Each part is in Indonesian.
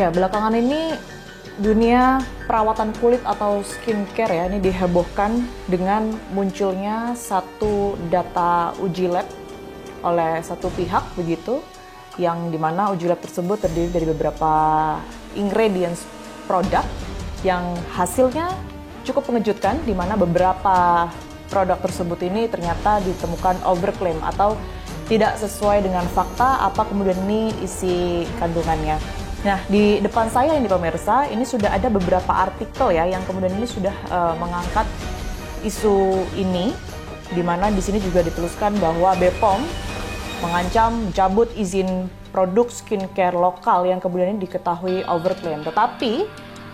Ya, belakangan ini dunia perawatan kulit atau skincare ya ini dihebohkan dengan munculnya satu data uji lab oleh satu pihak begitu, yang dimana uji lab tersebut terdiri dari beberapa ingredients produk yang hasilnya cukup mengejutkan, di mana beberapa produk tersebut ini ternyata ditemukan overclaim atau tidak sesuai dengan fakta apa kemudian ini isi kandungannya. Nah, di depan saya ini pemirsa, ini sudah ada beberapa artikel ya yang kemudian ini sudah mengangkat isu ini, di mana di sini juga dituliskan bahwa BPOM mengancam cabut izin produk skincare lokal yang kemudian ini diketahui overclaim. Tetapi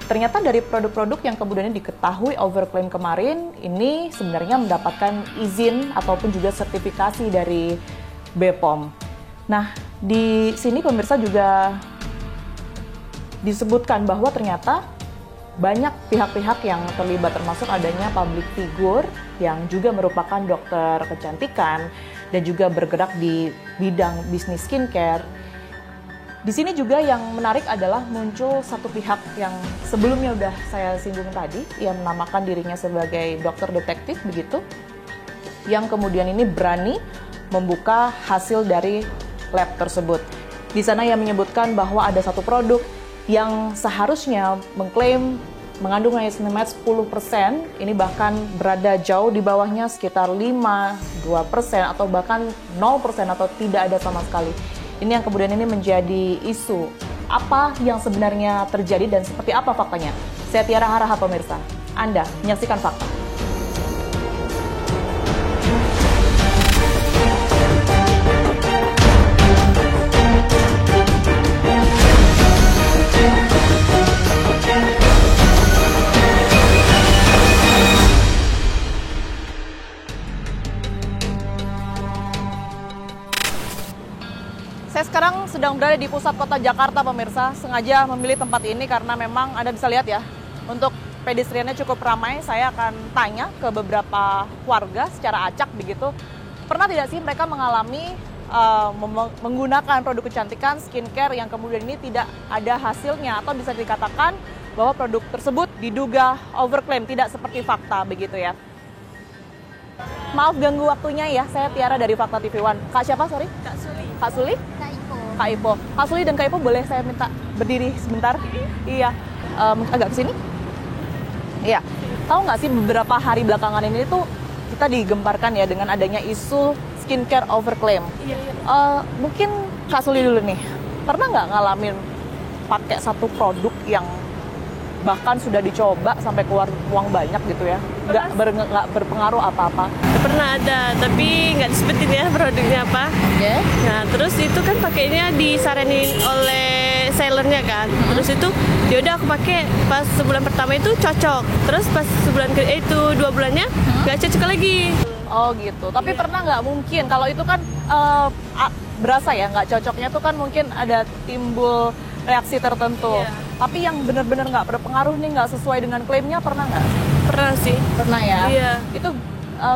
ternyata dari produk-produk yang kemudian ini diketahui overclaim kemarin ini sebenarnya mendapatkan izin ataupun juga sertifikasi dari BPOM. Nah, di sini pemirsa juga disebutkan bahwa ternyata banyak pihak-pihak yang terlibat, termasuk adanya public figure yang juga merupakan dokter kecantikan dan juga bergerak di bidang bisnis skincare. Di sini juga yang menarik adalah muncul satu pihak yang sebelumnya udah saya singgung tadi, yang menamakan dirinya sebagai dokter detektif begitu, yang kemudian ini berani membuka hasil dari lab tersebut. Di sana ia menyebutkan bahwa ada satu produk yang seharusnya mengklaim mengandung niacinamide 10%, ini bahkan berada jauh di bawahnya sekitar 5-2% atau bahkan 0% atau tidak ada sama sekali. Ini yang kemudian ini menjadi isu. Apa yang sebenarnya terjadi dan seperti apa faktanya? Saya Tiara Haraha pemirsa. Anda menyaksikan fakta. Saya sekarang sedang berada di pusat kota Jakarta pemirsa, sengaja memilih tempat ini karena memang Anda bisa lihat ya, untuk pedestriannya cukup ramai. Saya akan tanya ke beberapa warga secara acak begitu, pernah tidak sih mereka mengalami menggunakan produk kecantikan skincare yang kemudian ini tidak ada hasilnya atau bisa dikatakan bahwa produk tersebut diduga overclaim, tidak seperti fakta begitu ya. Maaf ganggu waktunya ya, saya Tiara dari Fakta TV One. Kak siapa, sorry? Kak Suli. Kak Suli? Kak Ipo. Kak Ipo. Kak Suli dan Kak Ipo boleh saya minta berdiri sebentar? Iya, agak ke sini. Iya, tahu nggak sih beberapa hari belakangan ini tuh kita digemparkan ya dengan adanya isu skincare overclaim. Iya. Mungkin Kak Suli dulu nih, pernah nggak ngalamin pakai satu produk yang bahkan sudah dicoba sampai keluar uang banyak gitu ya, nggak berpengaruh apa-apa? Pernah ada, tapi nggak disebutin ya produknya apa. Oke. Nah, terus itu kan pakainya disaranin oleh sellernya kan. Terus itu yaudah aku pakai pas sebulan pertama itu cocok. Terus pas sebulan itu 2 bulannya nggak cocok lagi. Oh gitu. Tapi pernah nggak mungkin kalau itu kan berasa ya nggak cocoknya tuh kan mungkin ada timbul reaksi tertentu. Iya. Tapi yang benar-benar nggak berpengaruh nih, nggak sesuai dengan klaimnya, pernah nggak? Pernah sih. Pernah ya. Iya. Itu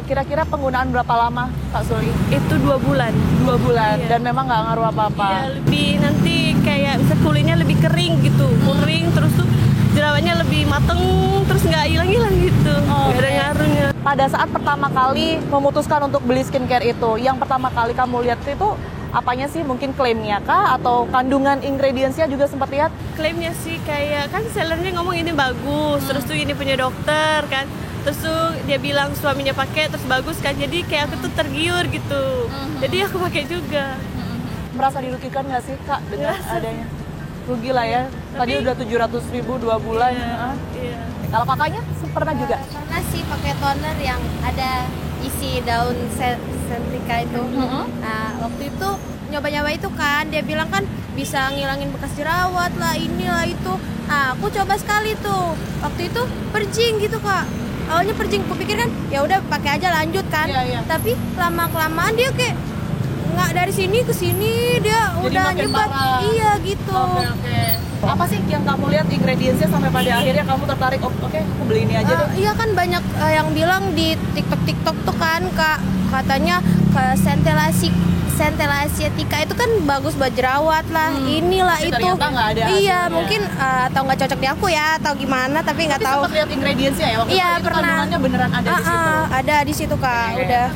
kira-kira penggunaan berapa lama, Kak Suli? Itu 2 bulan. 2 bulan. Iya. Dan memang nggak ngaruh apa-apa. Ya, lebih nanti kayak bisa kulitnya lebih kering gitu, kering terus tuh jerawatnya lebih mateng, terus nggak hilang-hilang gitu, nggak ada ngaruhnya. Pada saat pertama kali memutuskan untuk beli skincare itu, yang pertama kali kamu lihat itu apanya sih? Mungkin klaimnya kah? Atau kandungan ingredientsnya juga sempat lihat? Klaimnya sih kayak, kan sellernya ngomong ini bagus, terus tuh ini punya dokter kan, terus tuh dia bilang suaminya pakai terus bagus kan, jadi kayak aku tuh tergiur gitu, jadi aku pakai juga. Merasa dirugikan nggak sih Kak dengan adanya? Rugi lah ya, tadi udah 700.000 2 bulan. Iya. Kalau kakaknya pernah juga? Pernah sih pakai toner yang ada isi daun sentika itu. Nah, waktu itu nyoba-nyoba itu kan, dia bilang kan bisa ngilangin bekas jerawat lah, inilah itu. Nah, aku coba sekali tuh. Waktu itu perjing gitu, Kak. Awalnya perjing, aku pikir kan ya udah pakai aja lanjut kan. Iya. Tapi lama-kelamaan dia kayak nggak dari sini ke sini, dia Jadi udah makin nyebat. parah. Iya gitu. Oke. Apa sih yang kamu lihat ingredientsnya sampai pada akhirnya kamu tertarik, oke, aku beli ini aja deh. Iya kan banyak yang bilang di TikTok tuh kan Kak, katanya ke Centella asiatica itu kan bagus buat jerawat lah, inilah Tapi itu. ternyata nggak ada Iya, hasilnya. mungkin atau nggak cocok di aku ya, atau gimana, tapi nggak Tapi tahu. sempat lihat ingredientsnya ya waktu Iya, itu pernah. kandungannya beneran ada di situ. Ada di situ Kak, Oke. udah.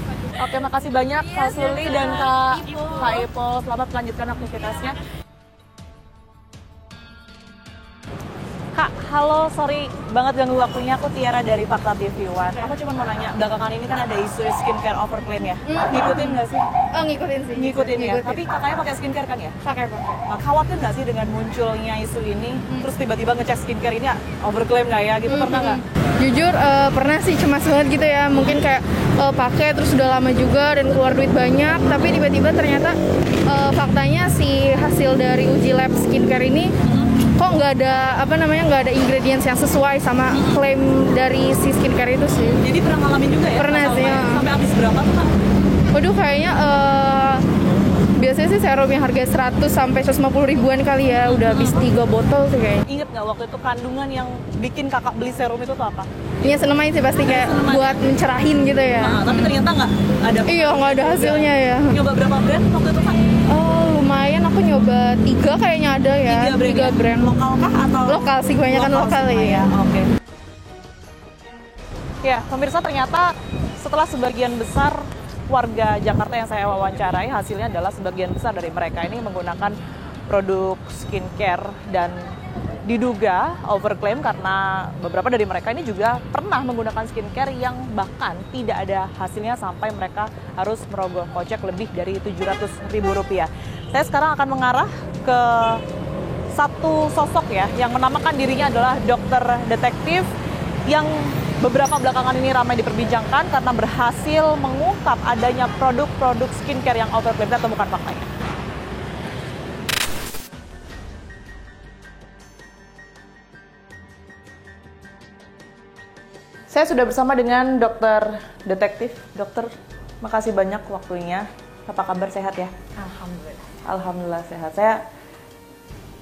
Oke, makasih banyak Kak Suli dan Kak Ipo. Selamat melanjutkan aktivitasnya. Kak, halo, sorry banget ganggu waktunya. Aku Tiara dari Fakta TV One. Aku cuma mau nanya, belakangan ini kan ada isu skincare overclaim ya. Ngikutin nggak sih? Oh, ngikutin sih. Ngikutin ya. Tapi kakaknya pakai skincare kan ya? pakai. Nah, khawatir nggak sih dengan munculnya isu ini? Terus tiba-tiba ngecek skincare ini overclaim nggak ya? Gitu pernah nggak? Jujur pernah sih, cemas banget gitu ya. Mungkin kayak pakai terus udah lama juga dan keluar duit banyak, tapi tiba-tiba ternyata faktanya si hasil dari uji lab skincare ini kok nggak ada nggak ada ingredients yang sesuai sama klaim dari si skincare itu sih. Jadi pernah ngalamin juga ya? Pernah sih, masalahnya? ya. Sampai habis berapa tuh Kak? Waduh, kayaknya biasanya sih serum yang harga 100 sampai 150 ribuan kali ya, udah habis 3 botol tuh kayaknya. Ingat nggak waktu itu kandungan yang bikin kakak beli serum itu tuh apa? Iya, senemain sih pasti kayak buat mencerahin gitu ya. Nah, tapi ternyata nggak ada. Iya, nggak ada hasilnya ya. Nyoba berapa brand waktu itu Kak? Lumayan, aku nyoba 3 kayaknya ada ya. 3 brand. Lokal kah atau? Lokal sih, kebanyakan lokal semua ya. Oke. Ya, pemirsa, ternyata setelah sebagian besar warga Jakarta yang saya wawancarai, hasilnya adalah sebagian besar dari mereka ini menggunakan produk skincare dan diduga overclaim karena beberapa dari mereka ini juga pernah menggunakan skincare yang bahkan tidak ada hasilnya sampai mereka harus merogoh kocek lebih dari Rp700.000. Saya sekarang akan mengarah ke satu sosok ya yang menamakan dirinya adalah dokter detektif yang beberapa belakangan ini ramai diperbincangkan karena berhasil mengungkap adanya produk-produk skincare yang overclaim. Kita temukan faktanya. Saya sudah bersama dengan dokter detektif. Dokter, makasih banyak waktunya. Apa kabar, sehat ya? Alhamdulillah. Alhamdulillah sehat. Saya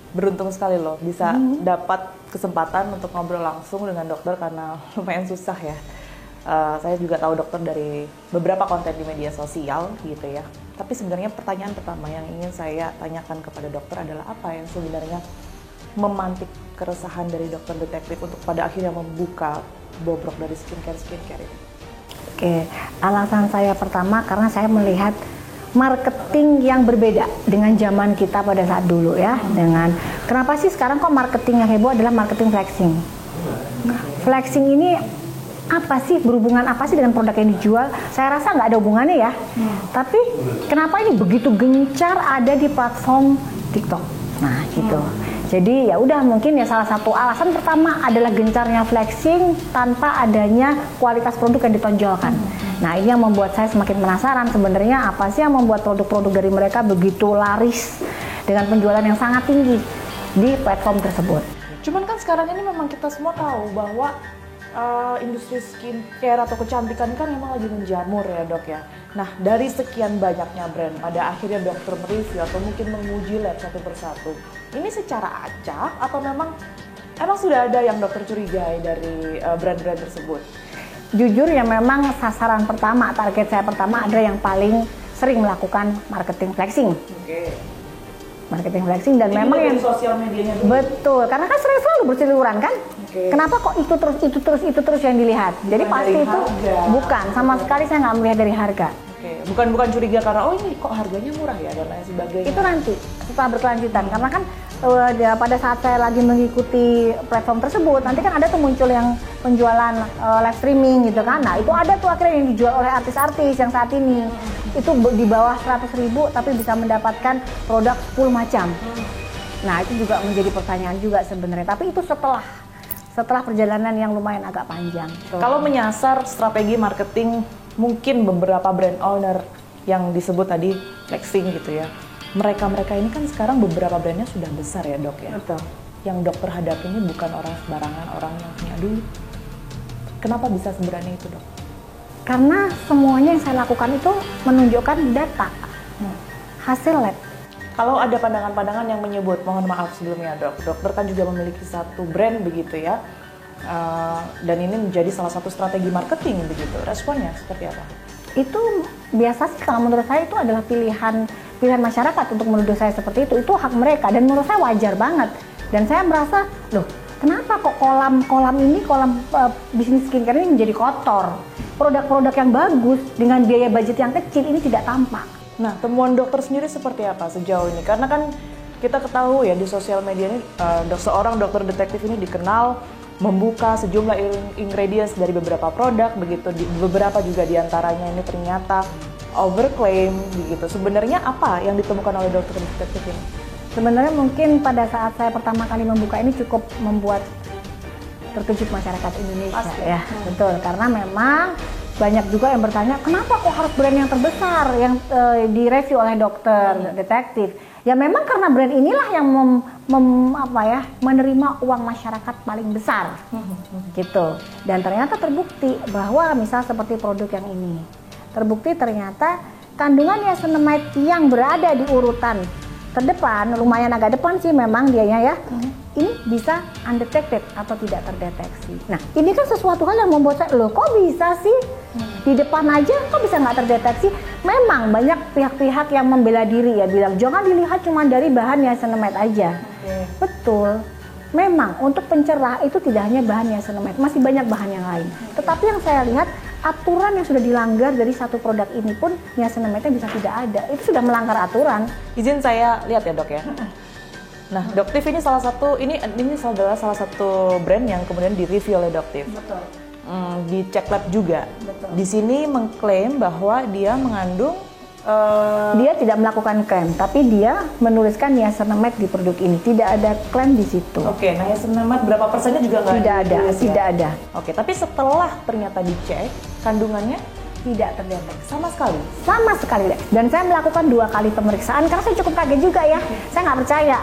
beruntung sekali loh bisa dapat kesempatan untuk ngobrol langsung dengan dokter karena lumayan susah ya. Saya juga tahu dokter dari beberapa konten di media sosial gitu ya. Tapi sebenarnya pertanyaan pertama yang ingin saya tanyakan kepada dokter adalah apa yang sebenarnya memantik keresahan dari dokter detektif untuk pada akhirnya membuka bobrok dari skincare ini? Oke, alasan saya pertama karena saya melihat marketing yang berbeda dengan zaman kita pada saat dulu ya. Dengan kenapa sih sekarang kok marketing yang heboh adalah marketing flexing? Flexing ini apa sih, berhubungan apa sih dengan produk yang dijual? Saya rasa nggak ada hubungannya ya. Tapi kenapa ini begitu gencar ada di platform TikTok? Nah gitu. Jadi ya udah, mungkin ya salah satu alasan pertama adalah gencarnya flexing tanpa adanya kualitas produk yang ditonjolkan. Nah ini yang membuat saya semakin penasaran sebenarnya apa sih yang membuat produk-produk dari mereka begitu laris dengan penjualan yang sangat tinggi di platform tersebut. Cuman kan sekarang ini memang kita semua tahu bahwa industri skincare atau kecantikan kan memang lagi menjamur ya dok ya. Nah dari sekian banyaknya brand, pada akhirnya dokter mereview atau mungkin menguji lab satu persatu. Ini secara acak atau memang sudah ada yang dokter curigai dari brand-brand tersebut? Jujur ya memang sasaran pertama, target saya pertama adalah yang paling sering melakukan marketing flexing. Oke. Marketing flexing dan Jadi memang dari yang sosial medianya dulu. betul, karena kan selalu berseliweran kan. Oke. Kenapa kok itu terus yang dilihat? Jadi Bukan pasti dari itu harga. bukan, sama sekali saya nggak melihat dari harga. Oke, bukan curiga karena oh ini kok harganya murah ya dan lain sebagainya. Itu nanti setelah berkelanjutan, karena kan pada saat saya lagi mengikuti platform tersebut, nanti kan ada tuh muncul yang penjualan live streaming gitu kan. Nah itu ada tuh akhirnya yang dijual oleh artis-artis yang saat ini itu di bawah 100.000 tapi bisa mendapatkan produk 10 macam. Nah itu juga menjadi pertanyaan juga sebenarnya. Tapi itu setelah perjalanan yang lumayan agak panjang. Kalau menyasar strategi marketing mungkin beberapa brand owner yang disebut tadi flexing gitu ya. Mereka ini kan sekarang beberapa brandnya sudah besar ya dok ya. Betul. Yang dokter hadapi ini bukan orang sembarangan, orang yang punya duit. Kenapa bisa seberani itu dok? Karena semuanya yang saya lakukan itu menunjukkan data, hasil lab. Kalau ada pandangan-pandangan yang menyebut, mohon maaf sebelumnya dok, dokter kan juga memiliki satu brand begitu ya. Dan ini menjadi salah satu strategi marketing begitu. Responnya seperti apa? Itu biasa sih kalau menurut saya itu adalah pilihan masyarakat untuk menuduh saya seperti itu hak mereka dan menurut saya wajar banget. Dan saya merasa, loh kenapa kok kolam bisnis skincare ini menjadi kotor? Produk-produk yang bagus dengan biaya budget yang kecil ini tidak tampak. Nah, temuan dokter sendiri seperti apa sejauh ini? Karena kan kita ketahui ya di sosial media ini seorang dokter detektif ini dikenal membuka sejumlah ingredients dari beberapa produk, begitu beberapa juga diantaranya ini ternyata overclaim begitu. Sebenarnya apa yang ditemukan oleh dokter detektif ini? Sebenarnya mungkin pada saat saya pertama kali membuka ini cukup membuat terkejut masyarakat Indonesia. Pasti. Ya, betul. Karena memang banyak juga yang bertanya, kenapa kok harus brand yang terbesar yang direview oleh dokter detektif? Ya memang karena brand inilah yang menerima uang masyarakat paling besar, gitu. Dan ternyata terbukti bahwa misal seperti produk yang ini, terbukti ternyata kandungan niacinamide yang berada di urutan terdepan, lumayan agak depan sih memang dianya ya, ini bisa undetected atau tidak terdeteksi. Nah ini kan sesuatu hal yang membuat saya, loh kok bisa sih di depan aja kok bisa nggak terdeteksi? Memang banyak pihak-pihak yang membela diri ya, bilang jangan dilihat cuma dari bahan niacinamide aja. Betul, memang untuk pencerah itu tidak hanya bahan niacinamide, masih banyak bahan yang lain. Tetapi yang saya lihat aturan yang sudah dilanggar dari satu produk ini pun niacinamide-nya bisa tidak ada. Itu sudah melanggar aturan. Izin saya lihat ya dok ya. Nah, Doktif ini salah satu adalah salah satu brand yang kemudian direview oleh Doktif. Betul. Di Check Lab juga. Betul. Di sini mengklaim bahwa dia mengandung dia tidak melakukan klaim, tapi dia menuliskan niacinamide di produk ini. Tidak ada klaim di situ. Oke, niacinamide berapa persennya juga nggak Tidak ada, ditulis ya? tidak ada. Oke, tapi setelah ternyata dicek kandungannya Tidak terdeteksi. sama sekali. Sama sekali. Dan saya melakukan 2 kali pemeriksaan karena saya cukup kaget juga ya. Saya nggak percaya.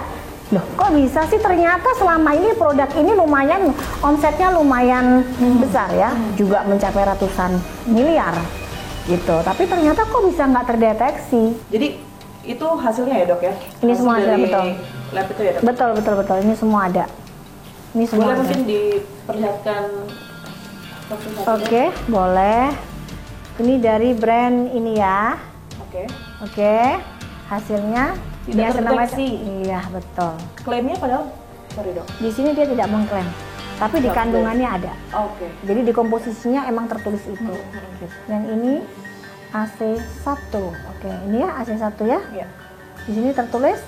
Loh, kok bisa sih ternyata selama ini produk ini lumayan omsetnya lumayan besar ya, juga mencapai ratusan miliar gitu. Tapi ternyata kok bisa nggak terdeteksi? Jadi itu hasilnya ya dok ya? Ini semua hasilnya, dari betul. Lab itu ya dok? Betul. Ini semua ada. Ini semua Boleh ada. mungkin diperlihatkan satu-satu? Oke, boleh. Ini dari brand ini ya. Oke. Hasilnya Tidak niacinamide. terdeteksi. Iya, betul. Klaimnya padahal, sorry dok. Di sini dia tidak mengklaim, tapi di Oke. kandungannya ada. Oke. Jadi di komposisinya emang tertulis itu. Yang ini AC1. Oke, ini ya AC1 ya. Iya. Di sini tertulis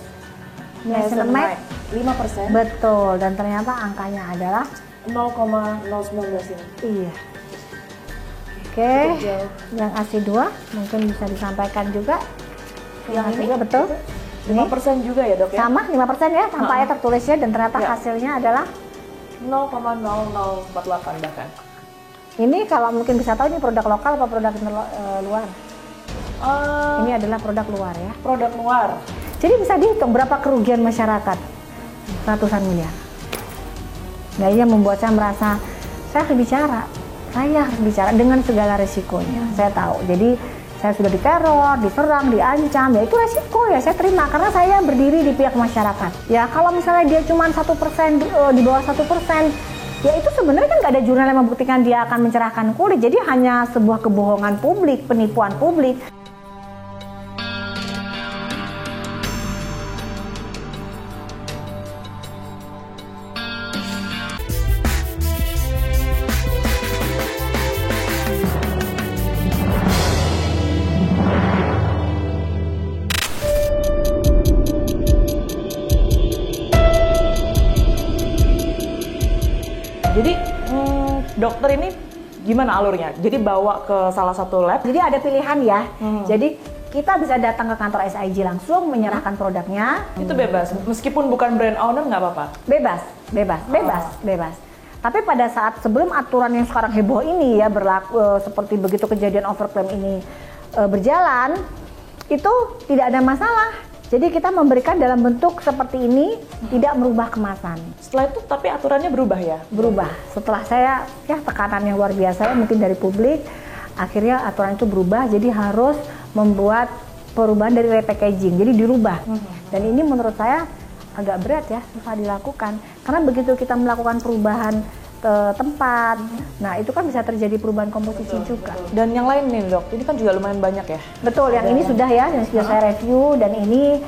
niacinamide. 5%. Betul, dan ternyata angkanya adalah 0,019 ini. iya. Oke, yang AC2 mungkin bisa disampaikan juga. Yang AC2 ini? betul. 5% juga ya dok ya? Sama 5% ya, tampaknya tertulisnya dan ternyata Ya. hasilnya adalah 0,0048 bahkan. ini. Kalau mungkin bisa tahu ini produk lokal apa produk luar? Ini adalah produk luar ya. Produk luar. Jadi bisa dihitung berapa kerugian masyarakat, ratusan miliar. Nah ini yang membuat saya merasa saya harus bicara dengan segala resikonya. Saya tahu. Jadi saya sudah diteror, diserang, diancam, ya itu resiko ya saya terima karena saya berdiri di pihak masyarakat. Ya kalau misalnya dia cuma 1%, di bawah 1%, ya itu sebenarnya kan nggak ada jurnal yang membuktikan dia akan mencerahkan kulit. Jadi hanya sebuah kebohongan publik, penipuan publik. Jadi dokter ini gimana alurnya? Jadi bawa ke salah satu lab. Jadi ada pilihan ya. Jadi kita bisa datang ke kantor SIG langsung menyerahkan produknya. Itu bebas, meskipun bukan brand owner nggak apa-apa. Bebas. Tapi pada saat sebelum aturan yang sekarang heboh ini ya berlaku, seperti begitu kejadian overclaim ini berjalan, itu tidak ada masalah. Jadi kita memberikan dalam bentuk seperti ini, tidak merubah kemasan. Setelah itu tapi aturannya berubah ya? Berubah. Setelah saya tekanan yang luar biasa ya, mungkin dari publik, akhirnya aturan itu berubah. Jadi harus membuat perubahan dari repackaging. Jadi dirubah. Dan ini menurut saya agak berat ya, susah dilakukan. Karena begitu kita melakukan perubahan tempat. Nah, itu kan bisa terjadi perubahan komposisi juga. Dan yang lain nih dok, ini kan juga lumayan banyak ya. Betul, yang ini sudah ya, yang sudah saya review, dan ini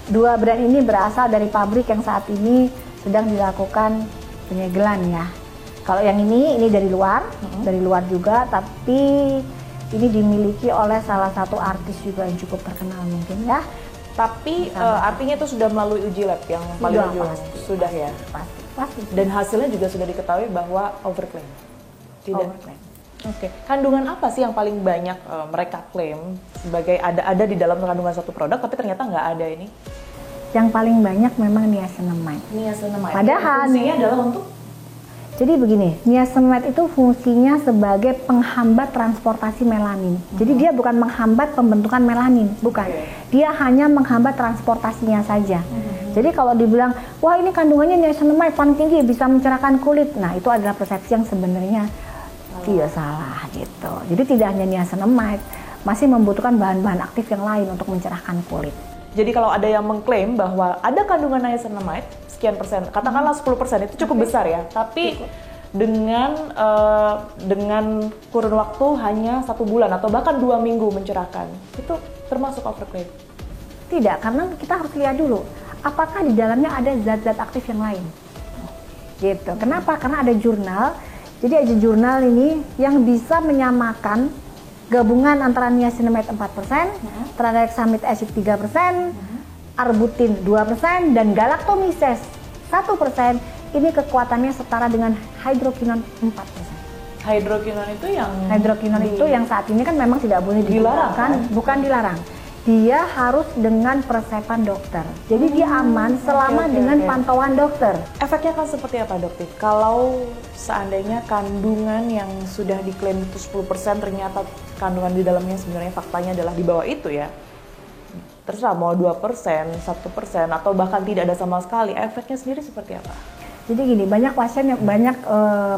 dua brand ini berasal dari pabrik yang saat ini sedang dilakukan penyegelan ya. Kalau yang ini dari luar juga, tapi ini dimiliki oleh salah satu artis juga yang cukup terkenal mungkin ya. Tapi artinya itu sudah melalui uji lab yang paling ujung. Sudah ya. Pasti. Dan hasilnya juga sudah diketahui bahwa overclaim. Tidak. Overclaim. Oke. Kandungan apa sih yang paling banyak mereka klaim sebagai ada di dalam kandungan satu produk, tapi ternyata nggak ada ini? Yang paling banyak memang niacinamide. Niacinamide. Padahal fungsinya adalah untuk jadi begini, niacinamide itu fungsinya sebagai penghambat transportasi melanin. Jadi dia bukan menghambat pembentukan melanin, bukan. Dia hanya menghambat transportasinya saja. Jadi kalau dibilang, wah ini kandungannya niacinamide paling tinggi, bisa mencerahkan kulit. Nah itu adalah persepsi yang sebenarnya tidak salah gitu. Jadi tidak hanya niacinamide, masih membutuhkan bahan-bahan aktif yang lain untuk mencerahkan kulit. Jadi kalau ada yang mengklaim bahwa ada kandungan niacinamide sekian persen, katakanlah 10%, itu cukup besar ya. Tapi dengan kurun waktu hanya 1 bulan atau bahkan 2 minggu mencerahkan, itu termasuk overclaim? Tidak, karena kita harus lihat dulu apakah di dalamnya ada zat-zat aktif yang lain. Gitu. Kenapa? Karena ada jurnal. Jadi ada jurnal ini yang bisa menyamakan gabungan antara niacinamide 4%, tranexamide acid 3%, arbutin 2%, dan galactomises 1%. Ini kekuatannya setara dengan hydroquinone 4%. Hydroquinone itu yang saat ini kan memang tidak boleh Dilarang, digunakan, bukan dilarang. Dia harus dengan persepan dokter. Jadi dia aman selama dengan pantauan dokter. Efeknya kan seperti apa dokter? Kalau seandainya kandungan yang sudah diklaim itu 10%, ternyata kandungan di dalamnya sebenarnya faktanya adalah di bawah itu ya. Terserah mau 2%, 1%, atau bahkan tidak ada sama sekali, efeknya sendiri seperti apa? Jadi gini, banyak pasien yang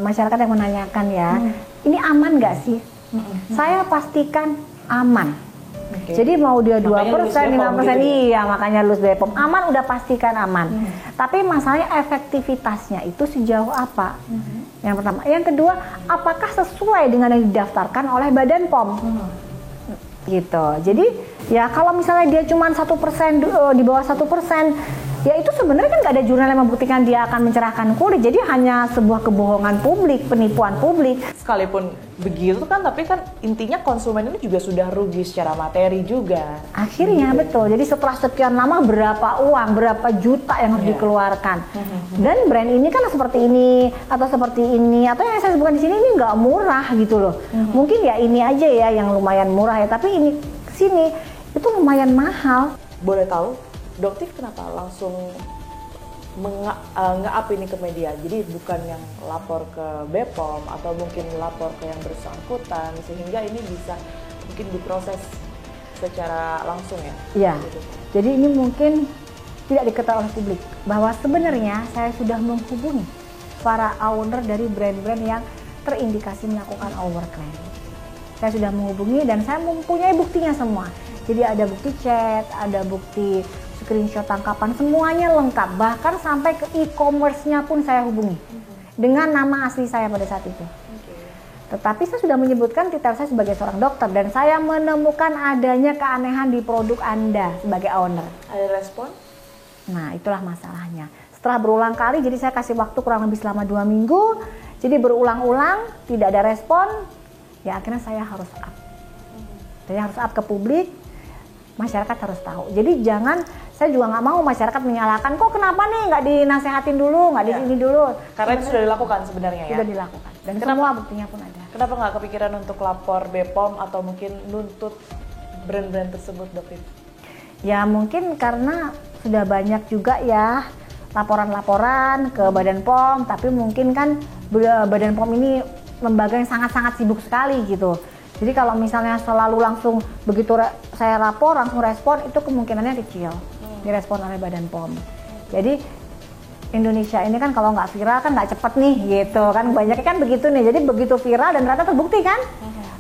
masyarakat yang menanyakan ya, ini aman nggak sih? Saya pastikan aman. Jadi mau dia 2%, 5%, gitu iya makanya lulus BPOM. Aman udah pastikan aman. Tapi masalahnya efektivitasnya itu sejauh apa? Yang pertama. Yang kedua, apakah sesuai dengan yang didaftarkan oleh Badan POM? Gitu. Jadi ya kalau misalnya dia cuma 1%, di bawah 1%, ya itu sebenarnya kan nggak ada jurnal yang membuktikan dia akan mencerahkan kulit. Jadi hanya sebuah kebohongan publik, penipuan publik. Sekalipun begitu kan, tapi kan intinya konsumen ini juga sudah rugi secara materi juga. Akhirnya betul. Jadi setelah sekian lama berapa uang, berapa juta yang harus dikeluarkan. Dan brand ini kan seperti ini atau seperti ini, atau yang saya sebutkan di sini ini nggak murah gitu loh. Mungkin ya ini aja ya yang lumayan murah ya, tapi ini sini itu lumayan mahal. Boleh tahu, Doktif kenapa langsung nge-up ini ke media? Jadi bukan yang lapor ke BPOM atau mungkin lapor ke yang bersangkutan, sehingga ini bisa mungkin diproses secara langsung ya? Iya, gitu. Jadi ini mungkin tidak diketahui oleh publik bahwa sebenarnya saya sudah menghubungi para owner dari brand-brand yang terindikasi melakukan overclaim. Saya sudah menghubungi dan saya mempunyai buktinya semua. Jadi ada bukti chat, ada bukti screenshot tangkapan, semuanya lengkap. Bahkan sampai ke e-commerce-nya pun saya hubungi dengan nama asli saya pada saat itu. Tetapi saya sudah menyebutkan titel saya sebagai seorang dokter dan saya menemukan adanya keanehan di produk Anda sebagai owner. Ada respon? Nah, itulah masalahnya. Setelah berulang kali, jadi saya kasih waktu kurang lebih selama 2 minggu. Jadi berulang-ulang, tidak ada respon. Ya akhirnya saya harus up. Saya harus up ke publik. Masyarakat harus tahu. Jadi jangan, saya juga nggak mau masyarakat menyalahkan, kok kenapa nih nggak dinasehatin dulu, nggak di ini dulu. Karena itu sudah dilakukan sebenarnya ya? Sudah dilakukan. Dan semua buktinya pun ada. Kenapa nggak kepikiran untuk lapor BPOM atau mungkin nuntut brand-brand tersebut, Dokter? Ya mungkin karena sudah banyak juga ya laporan-laporan ke Badan POM, tapi mungkin kan Badan POM ini lembaga yang sangat-sangat sibuk sekali gitu. Jadi kalau misalnya selalu langsung begitu saya lapor langsung respon, itu kemungkinannya kecil direspon oleh Badan POM. Jadi Indonesia ini kan kalau nggak viral kan nggak cepet nih gitu kan, banyaknya kan begitu nih. Jadi begitu viral dan ternyata terbukti kan,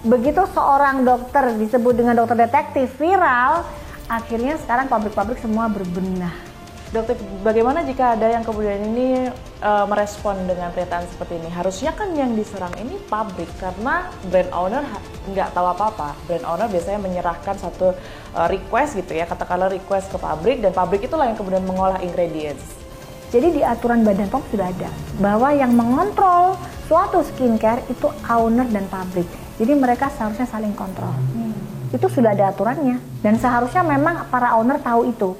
begitu seorang dokter disebut dengan dokter detektif viral, akhirnya sekarang pabrik-pabrik semua berbenah Dokter, bagaimana jika ada yang kemudian ini merespon dengan pernyataan seperti ini? Harusnya kan yang diserang ini pabrik, karena brand owner nggak tahu apa-apa. Brand owner biasanya menyerahkan satu request gitu ya, katakanlah request ke pabrik, dan pabrik itulah yang kemudian mengolah ingredients. Jadi di aturan Badan POM sudah ada bahwa yang mengontrol suatu skincare itu owner dan pabrik. Jadi mereka seharusnya saling kontrol. Itu sudah ada aturannya, dan seharusnya memang para owner tahu itu.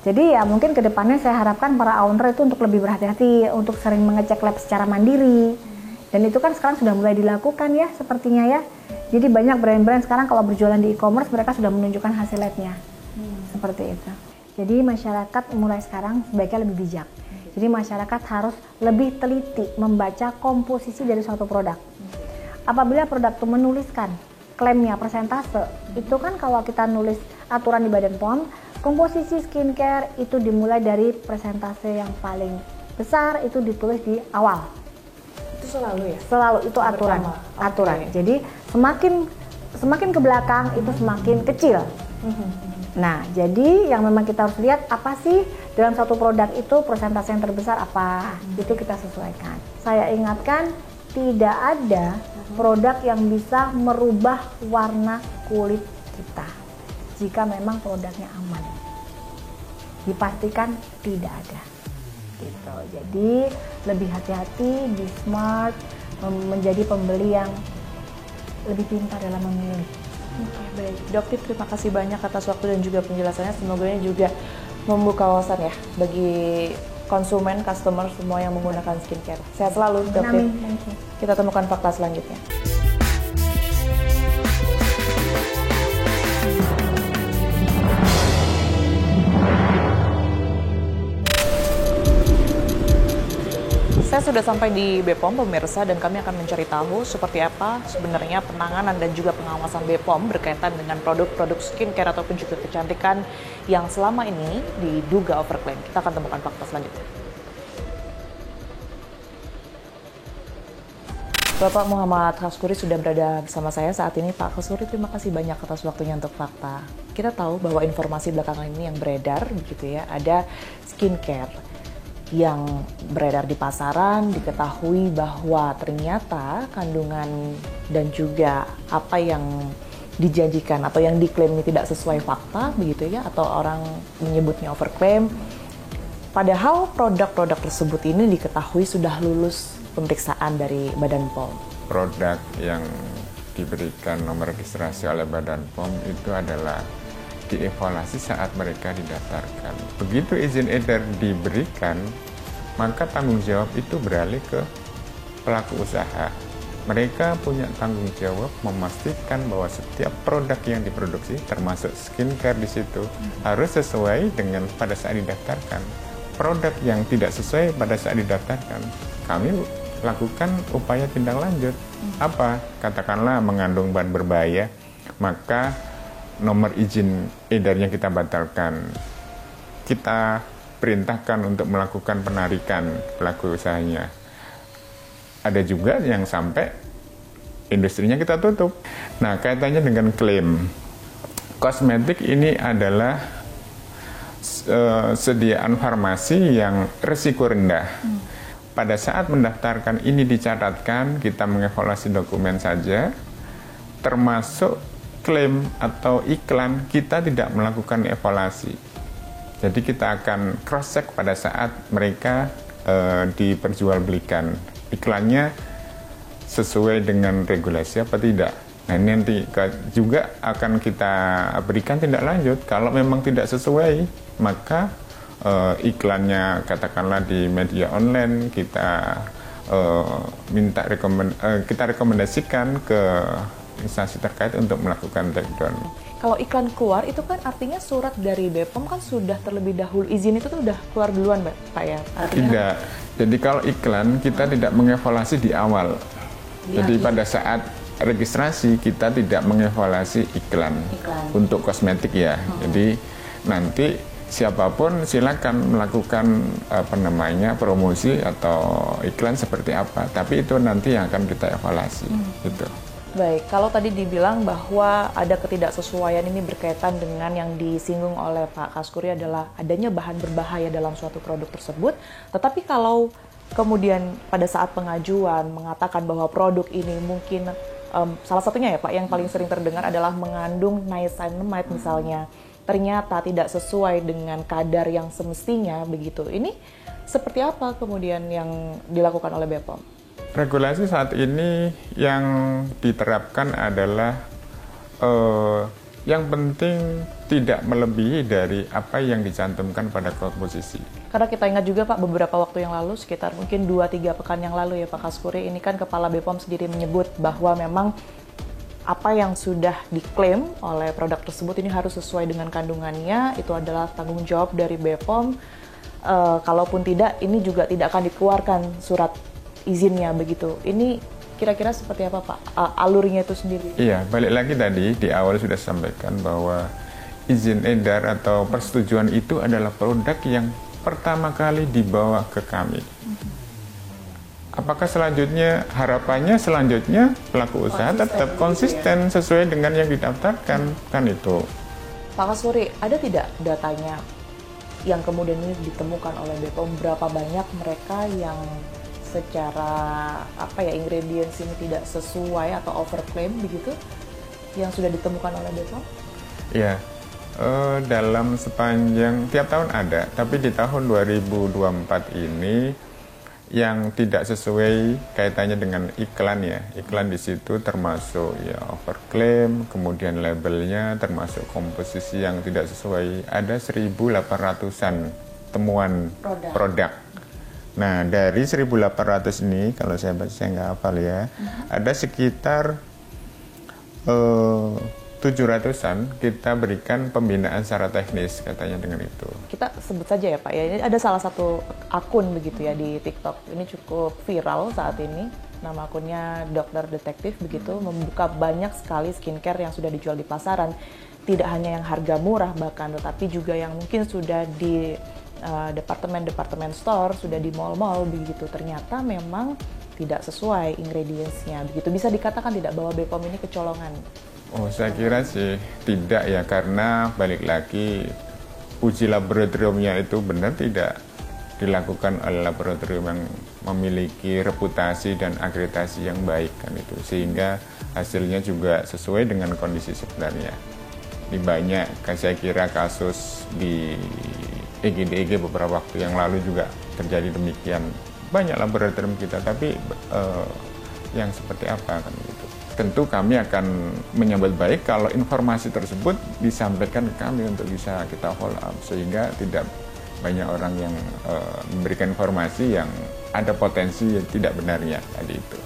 Jadi ya mungkin kedepannya saya harapkan para owner itu untuk lebih berhati-hati, untuk sering mengecek lab secara mandiri. Dan itu kan sekarang sudah mulai dilakukan ya sepertinya ya. Jadi banyak brand-brand sekarang kalau berjualan di e-commerce mereka sudah menunjukkan hasil labnya. Seperti itu. Jadi masyarakat mulai sekarang sebaiknya lebih bijak. Jadi masyarakat harus lebih teliti membaca komposisi dari suatu produk. Apabila produk itu menuliskan klaimnya persentase, itu kan kalau kita nulis aturan di Badan POM, komposisi skincare itu dimulai dari persentase yang paling besar, itu ditulis di awal. Itu selalu ya? Selalu, itu aturan. Aturan. Jadi semakin ke belakang itu semakin kecil. Nah, jadi yang memang kita harus lihat apa sih dalam satu produk itu persentase yang terbesar apa, itu kita sesuaikan. Saya ingatkan, tidak ada produk yang bisa merubah warna kulit kita jika memang produknya aman. Dipastikan tidak ada. Gitu. Jadi lebih hati-hati, be smart, menjadi pembeli yang lebih pintar dalam memilih. Baik, Dokter, terima kasih banyak atas waktu dan juga penjelasannya. Semoga ini juga membuka wawasan ya bagi konsumen, customer semua yang menggunakan skincare. Sehat selalu, Dokter. Kita temukan fakta selanjutnya. Saya sudah sampai di BPOM pemirsa, dan kami akan mencari tahu seperti apa sebenarnya penanganan dan juga pengawasan BPOM berkaitan dengan produk-produk skincare ataupun juga kecantikan yang selama ini diduga overclaim. Kita akan temukan fakta selanjutnya. Bapak Muhammad Khaskuri sudah berada bersama saya saat ini. Pak Khaskuri, terima kasih banyak atas waktunya untuk fakta. Kita tahu bahwa informasi belakangan ini yang beredar begitu ya, ada skincare yang beredar di pasaran, diketahui bahwa ternyata kandungan dan juga apa yang dijanjikan atau yang diklaim ini tidak sesuai fakta begitu ya, atau orang menyebutnya overclaim. Padahal produk-produk tersebut ini diketahui sudah lulus pemeriksaan dari Badan POM. Produk yang diberikan nomor registrasi oleh Badan POM itu adalah dievaluasi saat mereka didaftarkan. Begitu izin edar diberikan, maka tanggung jawab itu beralih ke pelaku usaha. Mereka punya tanggung jawab memastikan bahwa setiap produk yang diproduksi, termasuk skincare di situ, harus sesuai dengan pada saat didaftarkan. Produk yang tidak sesuai pada saat didaftarkan, kami lakukan upaya tindak lanjut. Apa? Katakanlah mengandung bahan berbahaya, maka nomor izin edarnya kita batalkan. Kita perintahkan untuk melakukan penarikan pelaku usahanya. Ada juga yang sampai industrinya kita tutup. Nah, kaitannya dengan klaim. Kosmetik ini adalah sediaan farmasi yang risiko rendah. Pada saat mendaftarkan ini dicatatkan, kita mengevaluasi dokumen saja, termasuk klaim atau iklan, kita tidak melakukan evaluasi. Jadi kita akan cross check pada saat mereka diperjualbelikan. Iklannya sesuai dengan regulasi apa tidak. Nah, ini nanti juga akan kita berikan tindak lanjut. Kalau memang tidak sesuai, maka iklannya katakanlah di media online kita kita rekomendasikan ke instansi terkait untuk melakukan take down. Kalau iklan keluar itu kan artinya surat dari BPOM kan sudah terlebih dahulu, izin itu tuh udah keluar duluan Pak ya? Artinya tidak. Jadi kalau iklan kita tidak mengevaluasi di awal. Jadi pada saat registrasi kita tidak mengevaluasi iklan. Untuk kosmetik ya. Jadi nanti siapapun silakan melakukan promosi atau iklan seperti apa. Tapi itu nanti yang akan kita evaluasi. Gitu. Baik, kalau tadi dibilang bahwa ada ketidaksesuaian ini berkaitan dengan yang disinggung oleh Pak Kaskuri adalah adanya bahan berbahaya dalam suatu produk tersebut. Tetapi kalau kemudian pada saat pengajuan mengatakan bahwa produk ini mungkin salah satunya ya Pak yang paling sering terdengar adalah mengandung niacinamide misalnya, ternyata tidak sesuai dengan kadar yang semestinya begitu. Ini seperti apa kemudian yang dilakukan oleh BPOM? Regulasi saat ini yang diterapkan adalah yang penting tidak melebihi dari apa yang dicantumkan pada komposisi. Karena kita ingat juga Pak, beberapa waktu yang lalu, sekitar mungkin 2-3 pekan yang lalu ya Pak Kaskuri, ini kan Kepala BPOM sendiri menyebut bahwa memang apa yang sudah diklaim oleh produk tersebut ini harus sesuai dengan kandungannya, itu adalah tanggung jawab dari BPOM. Kalaupun tidak, ini juga tidak akan dikeluarkan surat izinnya begitu. Ini kira-kira seperti apa Pak alurnya itu sendiri? Iya, balik lagi tadi di awal sudah sampaikan bahwa izin edar atau persetujuan itu adalah produk yang pertama kali dibawa ke kami. Apakah selanjutnya, harapannya selanjutnya pelaku usaha tetap konsisten sesuai dengan yang didaftarkan, kan itu. Pak Kaskuri, ada tidak datanya yang kemudian ini ditemukan oleh BPOM, berapa banyak mereka yang secara ingredients ini tidak sesuai atau overclaim begitu yang sudah ditemukan oleh BPOM? Iya, dalam sepanjang tiap tahun ada, tapi di tahun 2024 ini yang tidak sesuai kaitannya dengan iklan ya. Iklan di situ termasuk ya overclaim, kemudian labelnya termasuk komposisi yang tidak sesuai. Ada 1.800-an temuan produk. Nah, dari 1.800 ini, kalau saya baca, saya nggak hafal ya, ada sekitar 700-an kita berikan pembinaan secara teknis, katanya dengan itu. Kita sebut saja ya Pak, ya ini ada salah satu akun begitu ya di TikTok, ini cukup viral saat ini, nama akunnya Dokter Detektif begitu, membuka banyak sekali skincare yang sudah dijual di pasaran, tidak hanya yang harga murah bahkan, tetapi juga yang mungkin sudah di departemen store, sudah di mall-mall begitu, ternyata memang tidak sesuai ingredients-nya begitu. Bisa dikatakan tidak bahwa BPOM ini kecolongan? Oh, saya kira sih tidak ya, karena balik lagi uji laboratoriumnya itu benar tidak dilakukan oleh laboratorium yang memiliki reputasi dan akreditasi yang baik kan itu, sehingga hasilnya juga sesuai dengan kondisi sebenarnya. Di banyak, saya kira kasus di EGD beberapa waktu yang lalu juga terjadi demikian. Banyak laboratorium kita, tapi yang seperti apa kan gitu. Tentu kami akan menyambut baik kalau informasi tersebut disampaikan ke kami untuk bisa kita follow up, sehingga tidak banyak orang yang memberikan informasi yang ada potensi yang tidak benarnya tadi itu.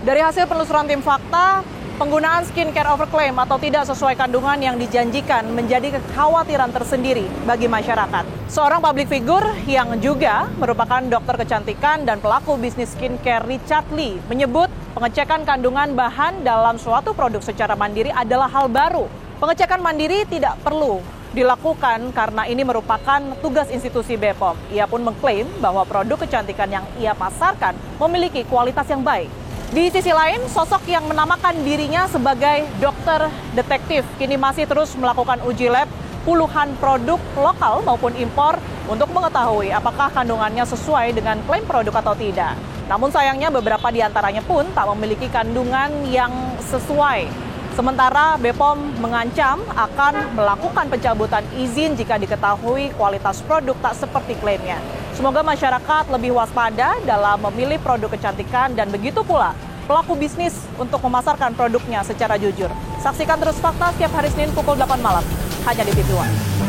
Dari hasil penelusuran tim fakta, penggunaan skincare overclaim atau tidak sesuai kandungan yang dijanjikan menjadi kekhawatiran tersendiri bagi masyarakat. Seorang public figure yang juga merupakan dokter kecantikan dan pelaku bisnis skincare Richard Lee menyebut pengecekan kandungan bahan dalam suatu produk secara mandiri adalah hal baru. Pengecekan mandiri tidak perlu dilakukan karena ini merupakan tugas institusi BPOM. Ia pun mengklaim bahwa produk kecantikan yang ia pasarkan memiliki kualitas yang baik. Di sisi lain, sosok yang menamakan dirinya sebagai dokter detektif kini masih terus melakukan uji lab puluhan produk lokal maupun impor untuk mengetahui apakah kandungannya sesuai dengan klaim produk atau tidak. Namun sayangnya beberapa di antaranya pun tak memiliki kandungan yang sesuai. Sementara BPOM mengancam akan melakukan pencabutan izin jika diketahui kualitas produk tak seperti klaimnya. Semoga masyarakat lebih waspada dalam memilih produk kecantikan dan begitu pula pelaku bisnis untuk memasarkan produknya secara jujur. Saksikan terus fakta setiap hari Senin pukul 8 malam hanya di TV One.